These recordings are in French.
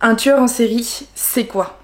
Un tueur en série, c'est quoi?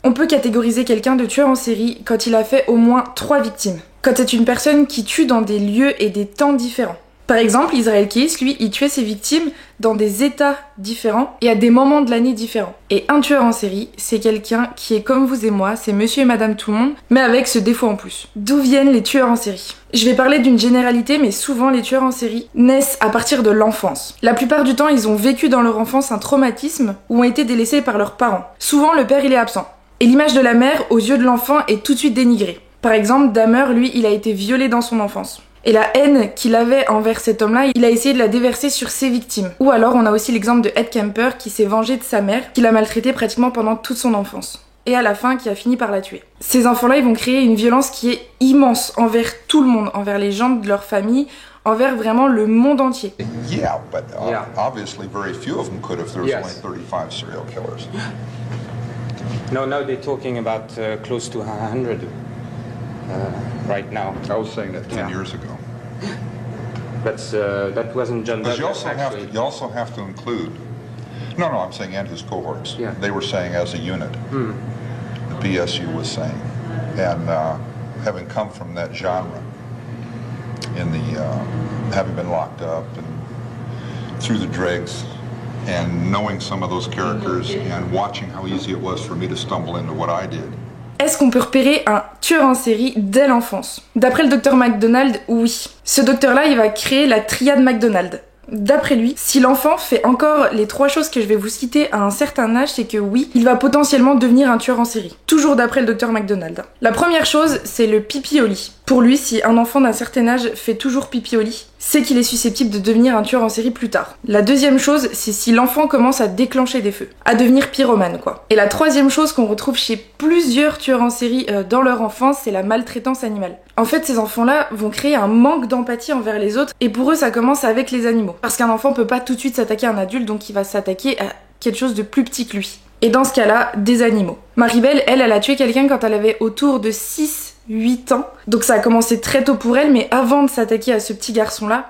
On peut catégoriser quelqu'un de tueur en série quand il a fait au moins 3 victimes. Quand c'est une personne qui tue dans des lieux et des temps différents. Par exemple, Israel Keyes, lui, il tuait ses victimes dans des états différents et à des moments de l'année différents. Et un tueur en série, c'est quelqu'un qui est comme vous et moi, c'est monsieur et madame tout le monde, mais avec ce défaut en plus. D'où viennent les tueurs en série? Je vais parler d'une généralité, mais souvent les tueurs en série naissent à partir de l'enfance. La plupart du temps, ils ont vécu dans leur enfance un traumatisme ou ont été délaissés par leurs parents. Souvent, le père, il est absent. Et l'image de la mère, aux yeux de l'enfant, est tout de suite dénigrée. Par exemple, Dahmer, lui, il a été violé dans son enfance. Et la haine qu'il avait envers cet homme-là, il a essayé de la déverser sur ses victimes. Ou alors, on a aussi l'exemple de Ed Kemper qui s'est vengé de sa mère, qui l'a maltraité pratiquement pendant toute son enfance. Et à la fin, qui a fini par la tuer. Ces enfants-là, ils vont créer une violence qui est immense envers tout le monde, envers les gens de leur famille, envers vraiment le monde entier. Yeah, but obviously very few of them could if there was only 35 serial killers. No, now they're talking about close to 100 right now. I was saying that 10 years ago. That wasn't John Douglas, you also have to include... No, I'm saying and his cohorts. Yeah. They were saying as a unit. The BSU was saying. And having come from that genre, in the having been locked up and through the dregs, and knowing some of those characters and watching how easy it was for me to stumble into what I did. Est-ce qu'on peut repérer un tueur en série dès l'enfance? D'après le docteur McDonald, oui. Ce docteur-là, il va créer la triade McDonald. D'après lui, si l'enfant fait encore les 3 choses que je vais vous citer à un certain âge, c'est que oui, il va potentiellement devenir un tueur en série. Toujours d'après le docteur McDonald. La première chose, c'est le pipi au lit. Pour lui, si un enfant d'un certain âge fait toujours pipi au lit, c'est qu'il est susceptible de devenir un tueur en série plus tard. La deuxième chose, c'est si l'enfant commence à déclencher des feux, à devenir pyromane quoi. Et la troisième chose qu'on retrouve chez plusieurs tueurs en série dans leur enfance, c'est la maltraitance animale. En fait, ces enfants-là vont créer un manque d'empathie envers les autres et pour eux, ça commence avec les animaux. Parce qu'un enfant peut pas tout de suite s'attaquer à un adulte, donc il va s'attaquer à quelque chose de plus petit que lui. Et dans ce cas-là, des animaux. Maribel, elle a tué quelqu'un quand elle avait autour de 6-8 ans. Donc ça a commencé très tôt pour elle, mais avant de s'attaquer à ce petit garçon-là,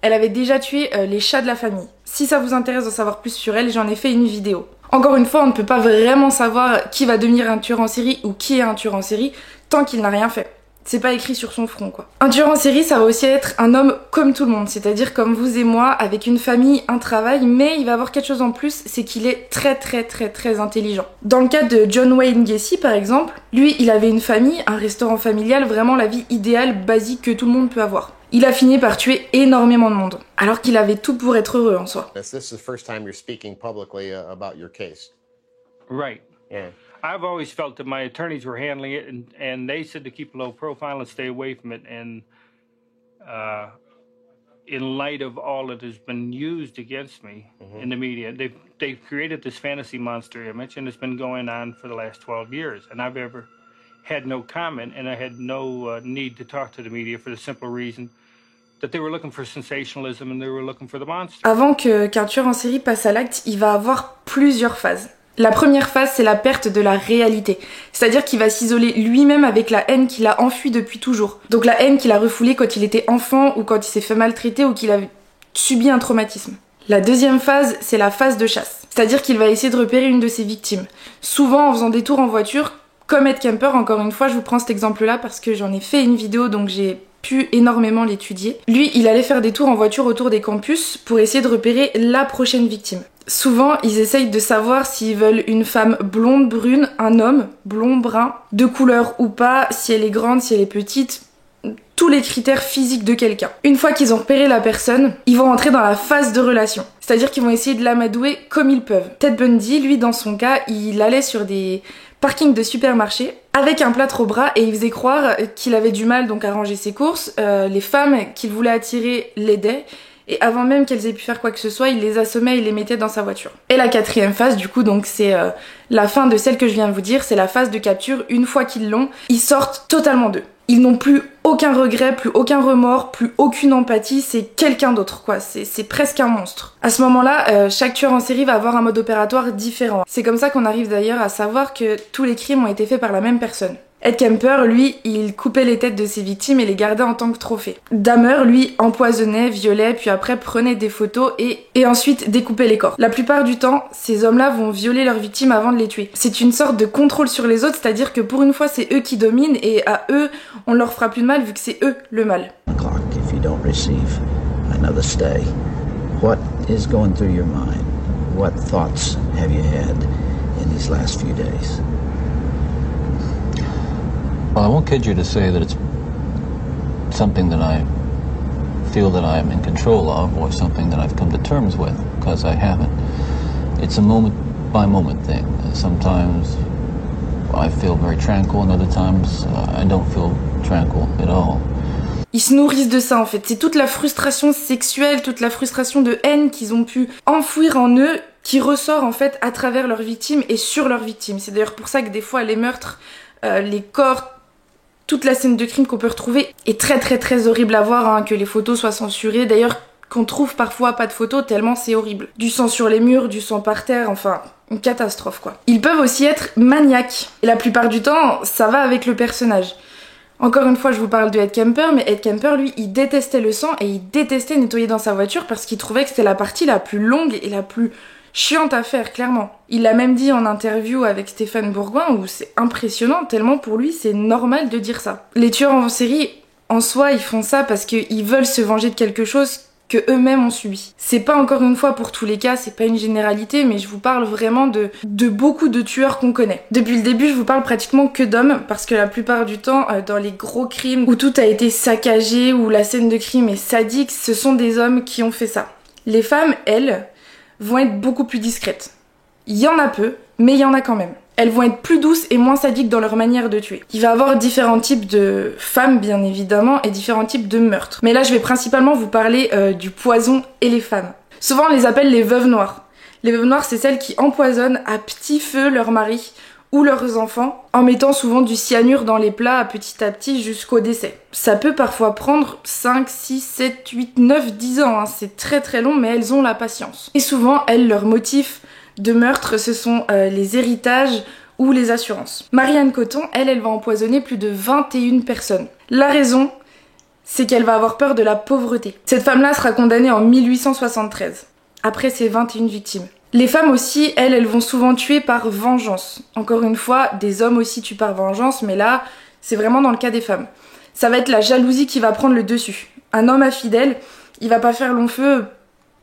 elle avait déjà tué les chats de la famille. Si ça vous intéresse d'en savoir plus sur elle, j'en ai fait une vidéo. Encore une fois, on ne peut pas vraiment savoir qui va devenir un tueur en série ou qui est un tueur en série tant qu'il n'a rien fait. C'est pas écrit sur son front quoi. Un tueur en série, ça va aussi être un homme comme tout le monde, c'est-à-dire comme vous et moi, avec une famille, un travail, mais il va avoir quelque chose en plus, c'est qu'il est très intelligent. Dans le cas de John Wayne Gacy par exemple, lui il avait une famille, un restaurant familial, vraiment la vie idéale, basique que tout le monde peut avoir. Il a fini par tuer énormément de monde, alors qu'il avait tout pour être heureux en soi. This is the first time you're speaking publicly about your case. Right. Yeah. I've always felt that my attorneys were handling it, and they said to keep a low profile and stay away from it. And in light of all that has been used against me in the media, they've created this fantasy monster image, and it's been going on for the last 12 years. And I've ever had no comment, and I had no need to talk to the media for the simple reason that they were looking for sensationalism and they were looking for the monster. Avant qu'un tueur en série passe à l'acte, il va avoir plusieurs phases. La première phase, c'est la perte de la réalité. C'est-à-dire qu'il va s'isoler lui-même avec la haine qu'il a enfuie depuis toujours. Donc la haine qu'il a refoulée quand il était enfant ou quand il s'est fait maltraiter ou qu'il a subi un traumatisme. La deuxième phase, c'est la phase de chasse. C'est-à-dire qu'il va essayer de repérer une de ses victimes. Souvent en faisant des tours en voiture, comme Ed Kemper, encore une fois, je vous prends cet exemple-là parce que j'en ai fait une vidéo, donc j'ai pu énormément l'étudier. Lui, il allait faire des tours en voiture autour des campus pour essayer de repérer la prochaine victime. Souvent, ils essayent de savoir s'ils veulent une femme blonde, brune, un homme, blond, brun, de couleur ou pas, si elle est grande, si elle est petite, tous les critères physiques de quelqu'un. Une fois qu'ils ont repéré la personne, ils vont entrer dans la phase de relation. C'est-à-dire qu'ils vont essayer de l'amadouer comme ils peuvent. Ted Bundy, lui, dans son cas, il allait sur des parkings de supermarchés avec un plâtre au bras et il faisait croire qu'il avait du mal donc à ranger ses courses. Les femmes qu'il voulait attirer l'aidaient. Et avant même qu'elles aient pu faire quoi que ce soit, il les assommait et les mettait dans sa voiture. Et la quatrième phase, du coup, donc c'est la fin de celle que je viens de vous dire, c'est la phase de capture. Une fois qu'ils l'ont, ils sortent totalement d'eux. Ils n'ont plus aucun regret, plus aucun remords, plus aucune empathie, c'est quelqu'un d'autre, quoi. C'est presque un monstre. À ce moment-là, chaque tueur en série va avoir un mode opératoire différent. C'est comme ça qu'on arrive d'ailleurs à savoir que tous les crimes ont été faits par la même personne. Ed Kemper, lui, il coupait les têtes de ses victimes et les gardait en tant que trophée. Dahmer, lui, empoisonnait, violait, puis après prenait des photos et ensuite découpait les corps. La plupart du temps, ces hommes-là vont violer leurs victimes avant de les tuer. C'est une sorte de contrôle sur les autres, c'est-à-dire que pour une fois, c'est eux qui dominent et à eux, on leur fera plus de mal vu que c'est eux le mal. If you don't receive another stay, what is going through your mind? What thoughts have you had in these last few days? Well, I won't kid you to say that it's something that I feel that I am in control of or something that I've come to terms with, because I haven't. It's a moment-by-moment thing. Sometimes I feel very tranquil and other times I don't feel tranquil at all. Ils se nourrissent de ça en fait, c'est toute la frustration sexuelle, toute la frustration de haine qu'ils ont pu enfouir en eux qui ressort en fait à travers leurs victimes et sur leurs victimes. C'est d'ailleurs pour ça que des fois les meurtres, les corps, toute la scène de crime qu'on peut retrouver est très horrible à voir, hein, que les photos soient censurées, d'ailleurs qu'on trouve parfois pas de photos tellement c'est horrible. Du sang sur les murs, du sang par terre, enfin une catastrophe quoi. Ils peuvent aussi être maniaques et la plupart du temps ça va avec le personnage. Encore une fois, je vous parle de Ed Kemper, mais Ed Kemper, lui, il détestait le sang et il détestait nettoyer dans sa voiture parce qu'il trouvait que c'était la partie la plus longue et la plus chiante à faire, clairement. Il l'a même dit en interview avec Stéphane Bourgoin où c'est impressionnant, tellement pour lui, c'est normal de dire ça. Les tueurs en série, en soi, ils font ça parce qu'ils veulent se venger de quelque chose que eux-mêmes ont subi. C'est pas encore une fois pour tous les cas, c'est pas une généralité, mais je vous parle vraiment de beaucoup de tueurs qu'on connaît. Depuis le début, je vous parle pratiquement que d'hommes, parce que la plupart du temps, dans les gros crimes où tout a été saccagé, où la scène de crime est sadique, ce sont des hommes qui ont fait ça. Les femmes, elles, vont être beaucoup plus discrètes. Il y en a peu, mais il y en a quand même. Elles vont être plus douces et moins sadiques dans leur manière de tuer. Il va y avoir différents types de femmes, bien évidemment, et différents types de meurtres. Mais là, je vais principalement vous parler du poison et les femmes. Souvent, on les appelle les veuves noires. Les veuves noires, c'est celles qui empoisonnent à petit feu leur mari ou leurs enfants, en mettant souvent du cyanure dans les plats petit à petit jusqu'au décès. Ça peut parfois prendre 5, 6, 7, 8, 9, 10 ans, hein. C'est très long, mais elles ont la patience. Et souvent, elles, leur motif de meurtre, ce sont les héritages ou les assurances. Marianne Cotton, elle va empoisonner plus de 21 personnes. La raison, c'est qu'elle va avoir peur de la pauvreté. Cette femme-là sera condamnée en 1873, après ses 21 victimes. Les femmes aussi, elles vont souvent tuer par vengeance. Encore une fois, des hommes aussi tuent par vengeance, mais là, c'est vraiment dans le cas des femmes. Ça va être la jalousie qui va prendre le dessus. Un homme infidèle, il va pas faire long feu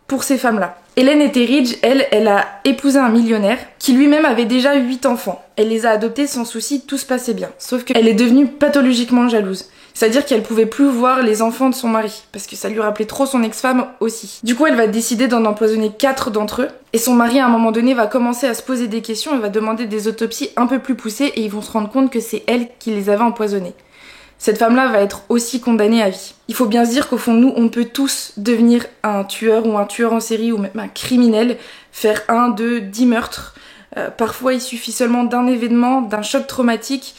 pour ces femmes-là. Hélène Etheridge, elle a épousé un millionnaire qui lui-même avait déjà 8 enfants. Elle les a adoptés sans souci, tout se passait bien. Sauf qu'elle est devenue pathologiquement jalouse. C'est-à-dire qu'elle pouvait plus voir les enfants de son mari, parce que ça lui rappelait trop son ex-femme aussi. Du coup, elle va décider d'en empoisonner 4 d'entre eux, et son mari, à un moment donné, va commencer à se poser des questions, et va demander des autopsies un peu plus poussées, et ils vont se rendre compte que c'est elle qui les avait empoisonnés. Cette femme-là va être aussi condamnée à vie. Il faut bien se dire qu'au fond de nous, on peut tous devenir un tueur ou un tueur en série ou même un criminel, faire 1, 2, 10 meurtres. Parfois, il suffit seulement d'un événement, d'un choc traumatique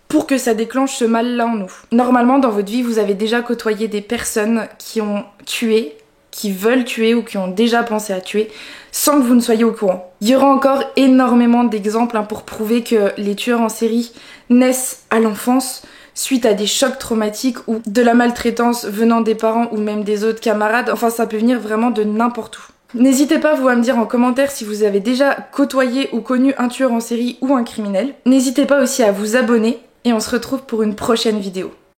pour que ça déclenche ce mal-là en nous. Normalement, dans votre vie, vous avez déjà côtoyé des personnes qui ont tué, qui veulent tuer ou qui ont déjà pensé à tuer, sans que vous ne soyez au courant. Il y aura encore énormément d'exemples pour prouver que les tueurs en série naissent à l'enfance, suite à des chocs traumatiques ou de la maltraitance venant des parents ou même des autres camarades. Enfin, ça peut venir vraiment de n'importe où. N'hésitez pas, vous, à me dire en commentaire si vous avez déjà côtoyé ou connu un tueur en série ou un criminel. N'hésitez pas aussi à vous abonner et on se retrouve pour une prochaine vidéo.